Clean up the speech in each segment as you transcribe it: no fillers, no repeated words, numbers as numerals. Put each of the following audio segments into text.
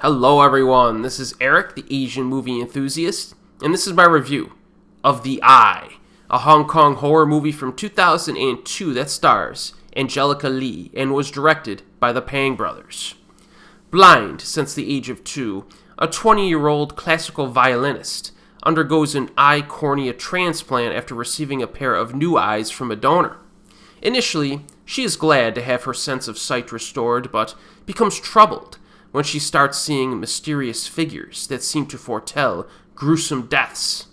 Hello everyone, this is Erik, the Asian movie enthusiast, and this is my review of The Eye, a Hong Kong horror movie from 2002 that stars Angelica Lee and was directed by the Pang brothers. Blind since the age of 2, a 20-year-old classical violinist undergoes an eye cornea transplant after receiving a pair of new eyes from a donor. Initially, she is glad to have her sense of sight restored, but becomes troubled when she starts seeing mysterious figures that seem to foretell gruesome deaths.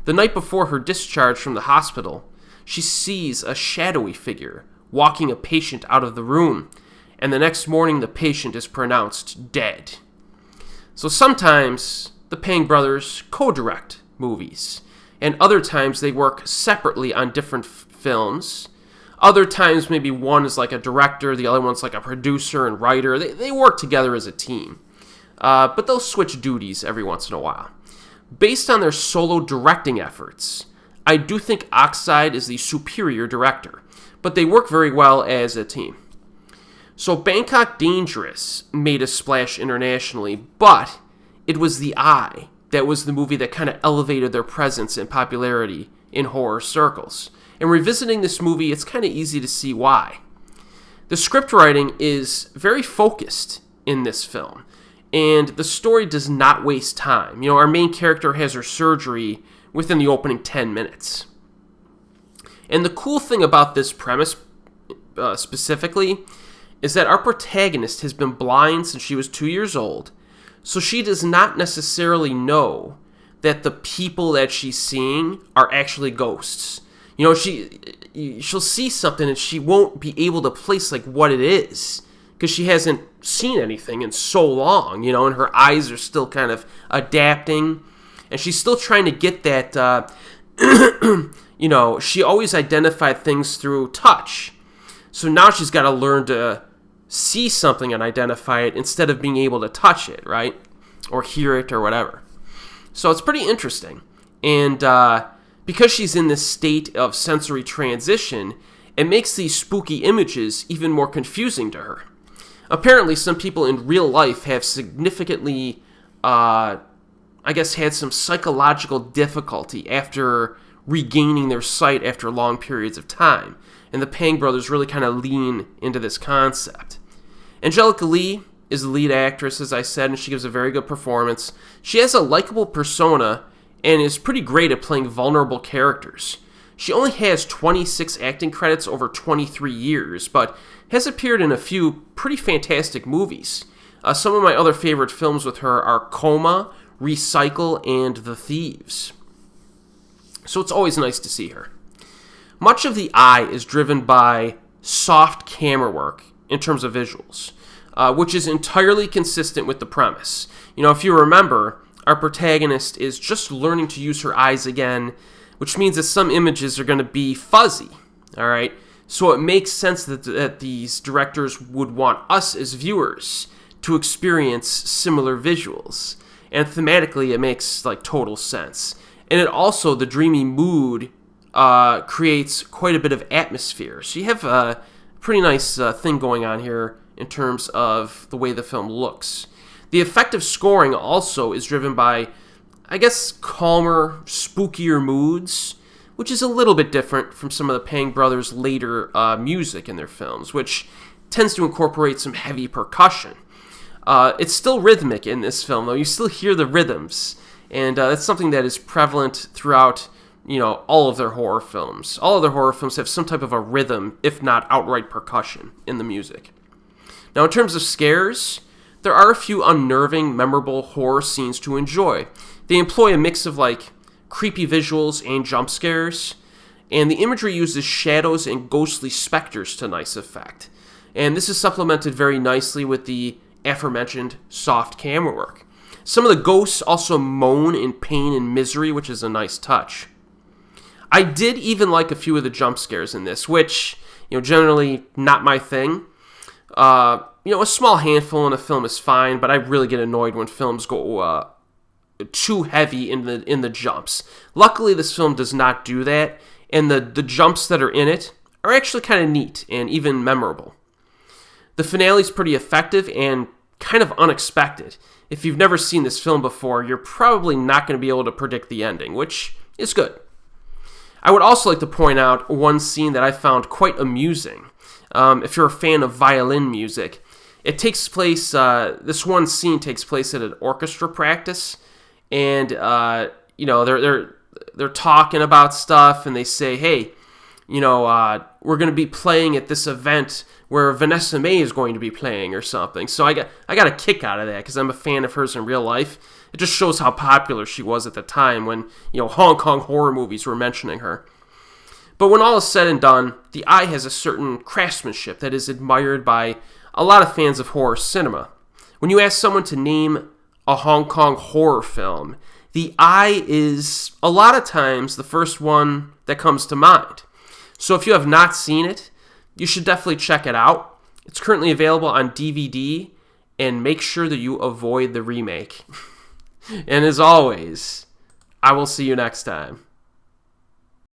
The night before her discharge from the hospital, she sees a shadowy figure walking a patient out of the room, and the next morning the patient is pronounced dead. So sometimes the Pang brothers co-direct movies, and other times they work separately on different films. Other times, maybe one is like a director, the other one's like a producer and writer. They work together as a team, but they'll switch duties every once in a while. Based on their solo directing efforts, I do think Oxide is the superior director, but they work very well as a team. So Bangkok Dangerous made a splash internationally, but it was The Eye that was the movie that kind of elevated their presence and popularity in horror circles. And revisiting this movie, it's kind of easy to see why. The script writing is very focused in this film, and the story does not waste time. Our main character has her surgery within the opening 10 minutes. And the cool thing about this premise specifically is that our protagonist has been blind since she was 2 years old, so she does not necessarily know that the people that she's seeing are actually ghosts. She'll see something and she won't be able to place what it is because she hasn't seen anything in so long, and her eyes are still kind of adapting, and she's still trying to get that, she always identified things through touch. So now she's got to learn to see something and identify it instead of being able to touch it, right? Or hear it or whatever. So it's pretty interesting. And, because she's in this state of sensory transition, it makes these spooky images even more confusing to her. Apparently, some people in real life have significantly, had some psychological difficulty after regaining their sight after long periods of time. And the Pang brothers really kind of lean into this concept. Angelica Lee is the lead actress, as I said, and she gives a very good performance. She has a likable persona and is pretty great at playing vulnerable characters. She only has 26 acting credits over 23 years, but has appeared in a few pretty fantastic movies. Some of my other favorite films with her are Coma, Recycle, and The Thieves. So it's always nice to see her. Much of The Eye is driven by soft camera work in terms of visuals, which is entirely consistent with the premise. If you remember, our protagonist is just learning to use her eyes again, which means that some images are going to be fuzzy, all right? So it makes sense that these directors would want us as viewers to experience similar visuals. And thematically, it makes total sense. And it also, the dreamy mood creates quite a bit of atmosphere. So you have a pretty nice thing going on here in terms of the way the film looks. The effective scoring also is driven by, calmer, spookier moods, which is a little bit different from some of the Pang brothers' later music in their films, which tends to incorporate some heavy percussion. It's still rhythmic in this film, though. You still hear the rhythms, and that's something that is prevalent throughout, all of their horror films. All of their horror films have some type of a rhythm, if not outright percussion, in the music. Now, in terms of scares, there are a few unnerving, memorable horror scenes to enjoy. They employ a mix of creepy visuals and jump scares, and the imagery uses shadows and ghostly specters to nice effect. And this is supplemented very nicely with the aforementioned soft camera work. Some of the ghosts also moan in pain and misery, which is a nice touch. I did even like a few of the jump scares in this, which, generally not my thing. A small handful in a film is fine, but I really get annoyed when films go too heavy in the jumps. Luckily, this film does not do that, and the jumps that are in it are actually kind of neat and even memorable. The finale is pretty effective and kind of unexpected. If you've never seen this film before, you're probably not going to be able to predict the ending, which is good. I would also like to point out one scene that I found quite amusing. If you're a fan of violin music, it takes place, this one scene takes place at an orchestra practice, and, they're talking about stuff, and they say, hey, we're going to be playing at this event where Vanessa Mae is going to be playing or something. So I got a kick out of that because I'm a fan of hers in real life. It just shows how popular she was at the time when, Hong Kong horror movies were mentioning her. But when all is said and done, The Eye has a certain craftsmanship that is admired by a lot of fans of horror cinema. When you ask someone to name a Hong Kong horror film, The Eye is a lot of times the first one that comes to mind. So if you have not seen it, you should definitely check it out. It's currently available on DVD, and make sure that you avoid the remake. And as always, I will see you next time.